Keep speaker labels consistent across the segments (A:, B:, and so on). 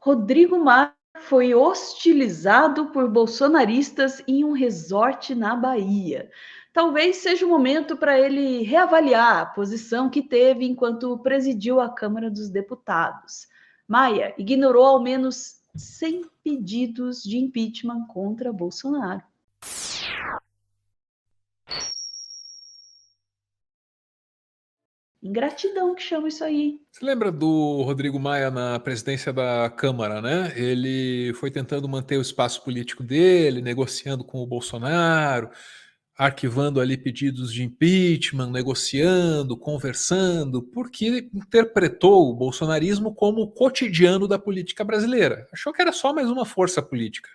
A: Rodrigo Maia foi hostilizado por bolsonaristas em um resort na Bahia. Talvez seja o momento para ele reavaliar a posição que teve enquanto presidiu a Câmara dos Deputados. Maia ignorou ao menos 100 pedidos de impeachment contra Bolsonaro. Ingratidão que chama isso aí.
B: Você lembra do Rodrigo Maia na presidência da Câmara, né? Ele foi tentando manter o espaço político dele, negociando com o Bolsonaro, arquivando ali pedidos de impeachment, negociando, conversando, porque interpretou o bolsonarismo como o cotidiano da política brasileira. Achou que era só mais uma força política.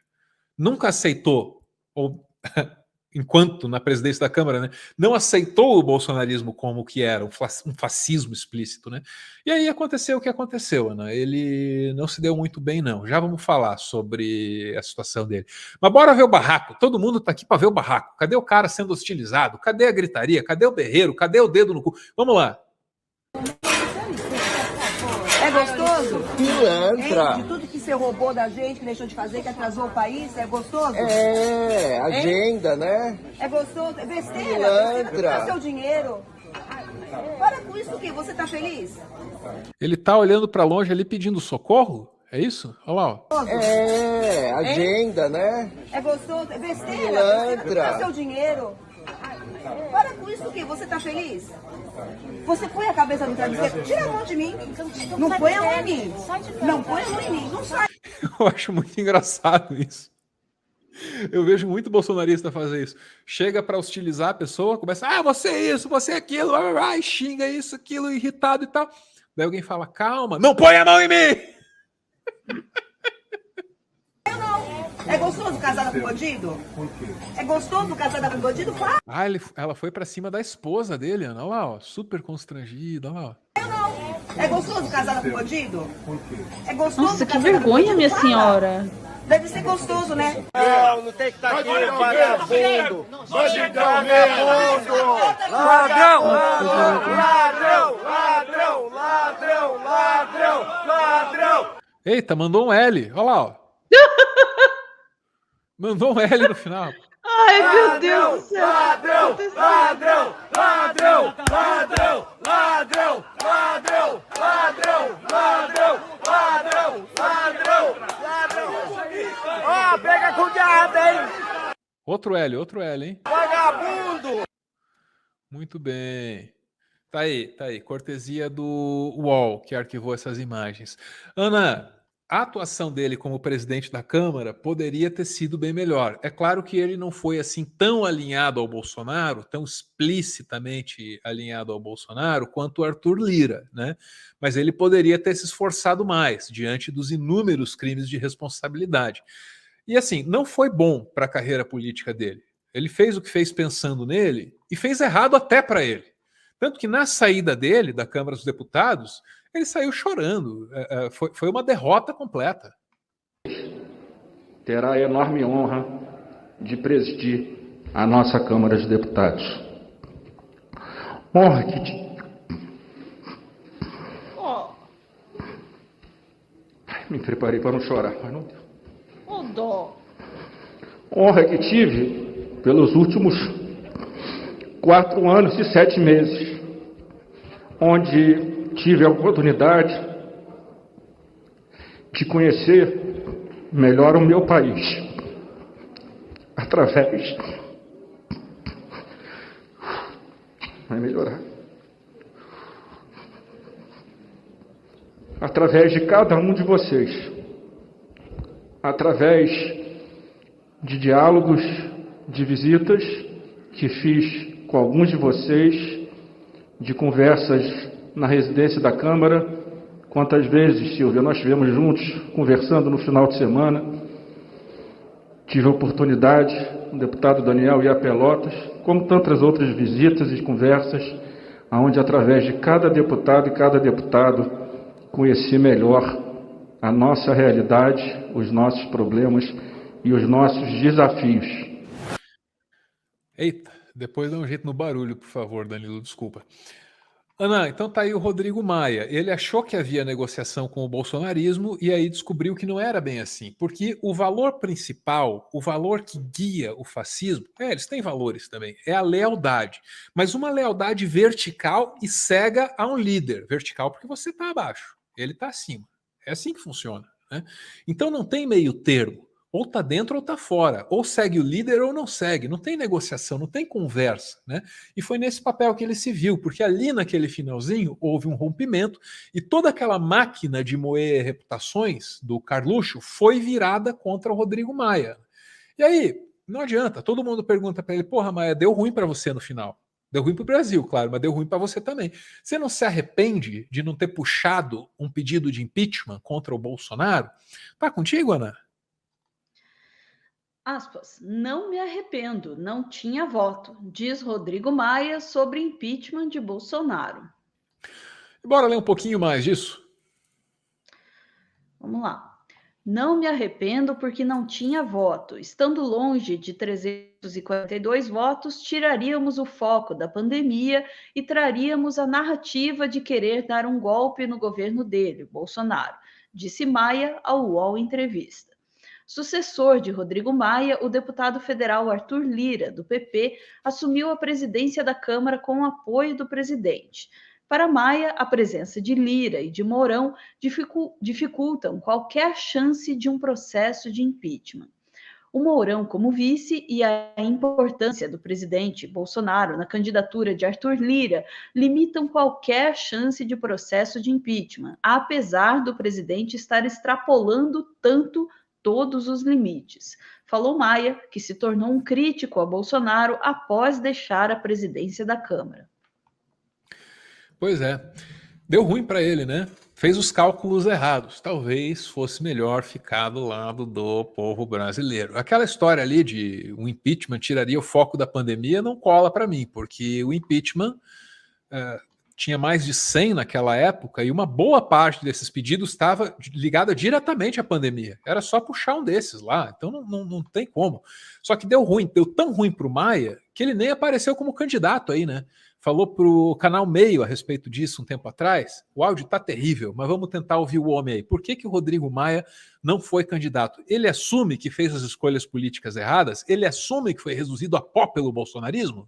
B: Nunca aceitou, ou enquanto na presidência da Câmara, né, não aceitou o bolsonarismo como o que era, um fascismo explícito. Né? E aí aconteceu o que aconteceu, Ana. Ele não se deu muito bem, não. Já vamos falar sobre a situação dele. Mas bora ver o barraco. Todo mundo tá aqui para ver o barraco. Cadê o cara sendo hostilizado? Cadê a gritaria? Cadê o berreiro? Cadê o dedo no cu? Vamos lá.
C: É gostoso?
D: Pilantra.
C: De tudo que você roubou da gente, que deixou de fazer, que atrasou o país, é gostoso?
D: É, agenda, né?
C: É gostoso? É besteira?
D: Pilantra.
C: Besteira, é seu dinheiro. Para com isso, que você tá feliz?
B: Ele tá olhando para longe ali pedindo socorro? É isso? Olha lá, ó.
D: É, agenda, né?
C: É gostoso? É besteira?
D: Pilantra.
C: É seu dinheiro. Para com isso, que você tá feliz? Você põe a cabeça no travesseiro, tira a mão de mim. Não põe a mão em mim. Não põe a mão em mim, não sai.
B: Eu acho muito engraçado isso. Eu vejo muito bolsonarista fazer isso. Chega para hostilizar a pessoa, começa, você é isso, você é aquilo, e xinga isso, aquilo, irritado e tal. Daí alguém fala, calma, não põe a mão em mim!
C: É gostoso casada com bandido? É gostoso casada com bandido? Claro.
B: Ela foi para cima da esposa dele, Ana. Olha lá, ó, super constrangida, olha lá.
C: É gostoso casada com bandido? É gostoso.
A: Nossa, que vergonha, minha senhora.
C: Deve ser gostoso, né?
D: Não tem que estar aqui, vagabundo. Vagabundo. Ladrão, ladrão, ladrão, ladrão, ladrão, ladrão.
B: Eita, mandou um L, olha lá, ó. Mandou um L no final.
A: Ai, meu Deus do céu.
D: Ladrão, ladrão, ladrão, ladrão, ladrão, ladrão, ladrão, ladrão, ladrão, ladrão, ladrão. Ó, pega com o diabo, hein?
B: Outro L, hein?
D: Vagabundo!
B: Muito bem. Tá aí. Cortesia do UOL, que arquivou essas imagens. Ana, a atuação dele como presidente da Câmara poderia ter sido bem melhor. É claro que ele não foi assim tão alinhado ao Bolsonaro, tão explicitamente alinhado ao Bolsonaro, quanto o Arthur Lira, né? Mas ele poderia ter se esforçado mais diante dos inúmeros crimes de responsabilidade. E assim, não foi bom para a carreira política dele. Ele fez o que fez pensando nele e fez errado até para ele. Tanto que na saída dele, da Câmara dos Deputados, ele saiu chorando. Foi uma derrota completa.
E: Terá a enorme honra de presidir a nossa Câmara de Deputados. Honra que... Me preparei para não chorar, mas não deu. Honra que tive pelos últimos 4 anos e 7 meses, onde tive a oportunidade de conhecer melhor o meu país, através... Vai melhorar. Através de cada um de vocês, através de diálogos, de visitas que fiz com alguns de vocês, de conversas na residência da Câmara. Quantas vezes, Silvia, nós estivemos juntos, conversando no final de semana. Tive a oportunidade, o deputado Daniel ir a Pelotas, como tantas outras visitas e conversas, onde, através de cada deputado e cada deputado, conheci melhor a nossa realidade, os nossos problemas e os nossos desafios.
B: Eita, depois dá um jeito no barulho, por favor, Danilo, desculpa. Ana, então tá aí o Rodrigo Maia. Ele achou que havia negociação com o bolsonarismo e aí descobriu que não era bem assim. Porque o valor principal, o valor que guia o fascismo, eles têm valores também, é a lealdade. Mas uma lealdade vertical e cega a um líder. Vertical porque você está abaixo, ele está acima. É assim que funciona, né? Então não tem meio termo. Ou tá dentro ou tá fora. Ou segue o líder ou não segue. Não tem negociação, não tem conversa, né? E foi nesse papel que ele se viu, porque ali naquele finalzinho houve um rompimento e toda aquela máquina de moer reputações do Carluxo foi virada contra o Rodrigo Maia. E aí, não adianta, todo mundo pergunta para ele: porra, Maia, deu ruim para você no final. Deu ruim para o Brasil, claro, mas deu ruim para você também. Você não se arrepende de não ter puxado um pedido de impeachment contra o Bolsonaro? Tá contigo, Ana?
A: Aspas, não me arrependo, não tinha voto, diz Rodrigo Maia sobre impeachment de Bolsonaro.
B: Bora ler um pouquinho mais disso?
A: Vamos lá. Não me arrependo porque não tinha voto. Estando longe de 342 votos, tiraríamos o foco da pandemia e traríamos a narrativa de querer dar um golpe no governo dele, Bolsonaro, disse Maia ao UOL Entrevista. Sucessor de Rodrigo Maia, o deputado federal Arthur Lira, do PP, assumiu a presidência da Câmara com o apoio do presidente. Para Maia, a presença de Lira e de Mourão dificultam qualquer chance de um processo de impeachment. O Mourão como vice e a importância do presidente Bolsonaro na candidatura de Arthur Lira limitam qualquer chance de processo de impeachment, apesar do presidente estar extrapolando tanto todos os limites. Falou Maia, que se tornou um crítico a Bolsonaro após deixar a presidência da Câmara.
B: Pois é. Deu ruim para ele, né? Fez os cálculos errados. Talvez fosse melhor ficar do lado do povo brasileiro. Aquela história ali de o impeachment tiraria o foco da pandemia não cola para mim, porque o impeachment tinha mais de 100 naquela época e uma boa parte desses pedidos estava ligada diretamente à pandemia. Era só puxar um desses lá, então não tem como. Só que deu ruim, deu tão ruim para o Maia que ele nem apareceu como candidato aí, né? Falou para o Canal Meio a respeito disso um tempo atrás. O áudio está terrível, mas vamos tentar ouvir o homem aí. Por que o Rodrigo Maia não foi candidato? Ele assume que fez as escolhas políticas erradas? Ele assume que foi reduzido a pó pelo bolsonarismo?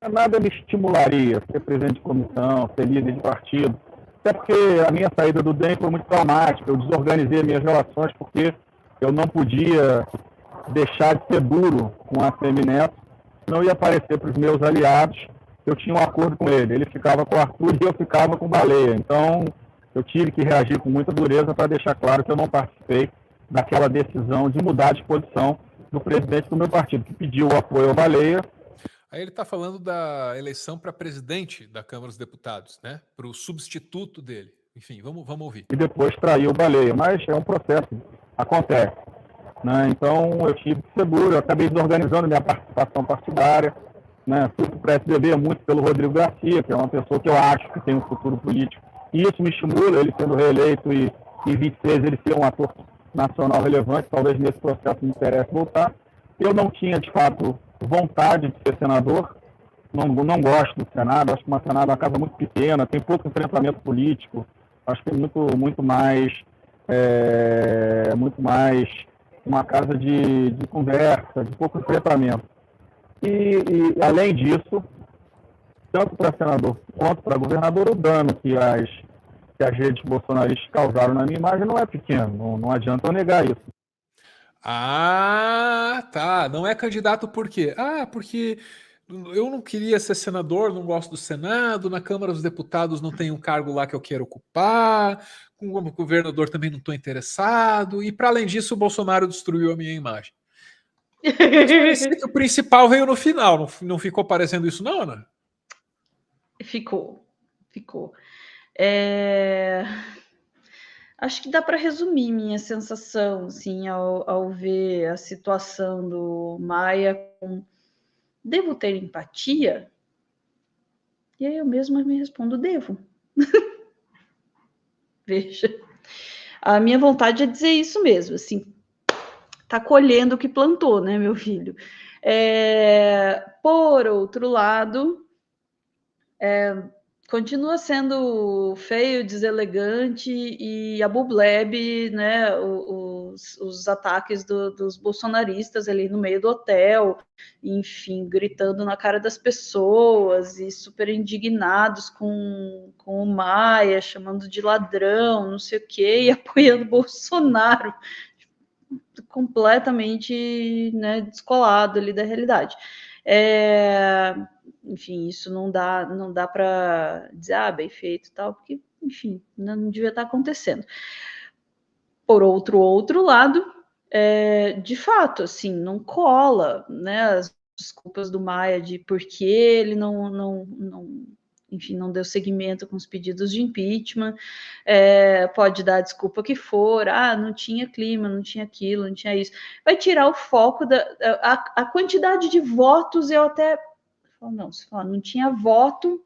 F: Nada me estimularia ser presidente de comissão, ser líder de partido. Até porque a minha saída do DEM foi muito traumática. Eu desorganizei minhas relações porque eu não podia deixar de ser duro com a Semineto, não ia aparecer para os meus aliados. Eu tinha um acordo com ele. Ele ficava com o Arthur e eu ficava com o Baleia. Então, eu tive que reagir com muita dureza para deixar claro que eu não participei daquela decisão de mudar de posição do presidente do meu partido, que pediu o apoio ao Baleia.
B: Aí ele está falando da eleição para presidente da Câmara dos Deputados, né? Para o substituto dele. Enfim, vamos ouvir.
F: E depois traiu o Baleia, mas é um processo, acontece. Né? Então eu tive que ser duro, eu acabei desorganizando minha participação partidária. Né? Fui para o PSDB muito pelo Rodrigo Garcia, que é uma pessoa que eu acho que tem um futuro político. E isso me estimula, ele sendo reeleito e em 26 ele ser um ator nacional relevante, talvez nesse processo me interesse voltar. Eu não tinha, de fato, vontade de ser senador, não gosto do Senado, acho que o Senado é uma casa muito pequena, tem pouco enfrentamento político, acho que é muito mais uma casa de conversa, de pouco enfrentamento. E além disso, tanto para senador quanto para governador, o dano que as redes bolsonaristas causaram na minha imagem não é pequeno, não adianta eu negar isso.
B: Ah, tá. Não é candidato por quê? Ah, porque eu não queria ser senador, não gosto do Senado, na Câmara dos Deputados não tem um cargo lá que eu quero ocupar, como governador também não estou interessado, e para além disso o Bolsonaro destruiu a minha imagem. Mas o principal veio no final, não ficou parecendo isso não, Ana?
A: Ficou. Acho que dá para resumir minha sensação, assim, ao ver a situação do Maia com devo ter empatia? E aí eu mesma me respondo, devo. Veja, a minha vontade é dizer isso mesmo, assim, tá colhendo o que plantou, né, meu filho? Por outro lado, Continua sendo feio, deselegante e abublebe, né, os ataques dos bolsonaristas ali no meio do hotel, enfim, gritando na cara das pessoas e super indignados com o Maia, chamando de ladrão, não sei o quê, e apoiando Bolsonaro, completamente, né, descolado ali da realidade. Enfim, isso não dá para dizer, bem feito e tal, porque, enfim, não devia estar acontecendo. Por outro lado, de fato, assim, não cola, né, as desculpas do Maia de por que ele enfim, não deu seguimento com os pedidos de impeachment, pode dar a desculpa que for, não tinha clima, não tinha aquilo, não tinha isso, vai tirar o foco a quantidade de votos. Eu até não tinha voto,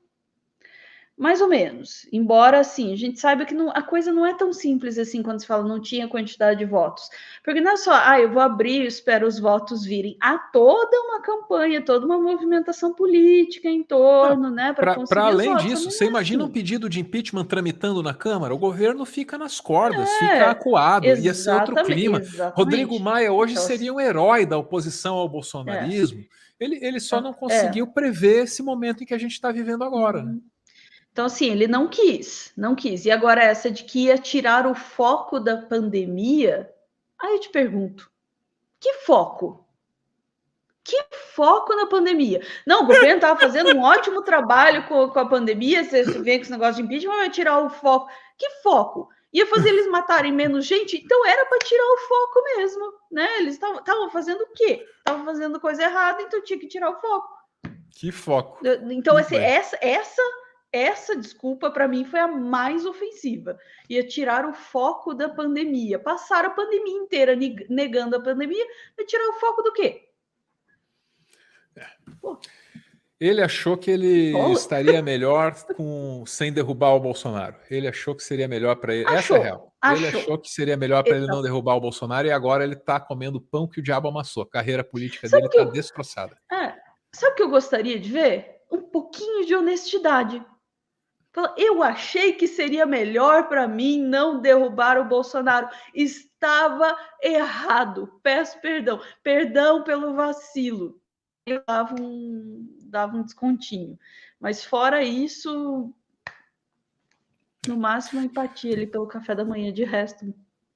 A: mais ou menos, embora assim, a gente saiba que a coisa não é tão simples assim quando se fala não tinha quantidade de votos, porque não é só, eu vou abrir e espero os votos virem, há toda uma campanha, toda uma movimentação política em torno, né, para conseguir
B: Para
A: os
B: além
A: votos.
B: disso, você imagina um
A: assim.
B: pedido de impeachment tramitando na Câmara, o governo fica nas cordas, fica acuado, ia ser outro clima.
A: Exatamente.
B: Rodrigo Maia hoje
A: Então,
B: seria um herói da oposição ao bolsonarismo, ele só não
A: é.
B: conseguiu prever esse momento em que a gente está vivendo agora, né?
A: Então, assim, ele não quis. E agora essa de que ia tirar o foco da pandemia, aí eu te pergunto, que foco? Que foco na pandemia? Não, o governo estava fazendo um ótimo trabalho com a pandemia, você vê com esse negócio de impeachment, vai tirar o foco. Que foco? Ia fazer eles matarem menos gente? Então era para tirar o foco mesmo, né? Eles estavam fazendo o quê? Estavam fazendo coisa errada, então tinha que tirar o foco.
B: Que foco.
A: Então, assim, essa desculpa, para mim, foi a mais ofensiva. Ia tirar o foco da pandemia. Passaram a pandemia inteira negando a pandemia, vai tirar o foco do quê?
B: Ele achou que ele estaria melhor sem derrubar o Bolsonaro. Ele achou que seria melhor para ele. Essa é a real. Ele achou que seria melhor para ele não derrubar o Bolsonaro e agora ele está comendo pão que o diabo amassou. A carreira política dele está destroçada.
A: Sabe o que eu gostaria de ver? Um pouquinho de honestidade. Eu achei que seria melhor para mim não derrubar o Bolsonaro. Estava errado. Peço perdão. Perdão pelo vacilo. Eu dava um descontinho. Mas fora isso, no máximo empatia ali pelo café da manhã. De resto,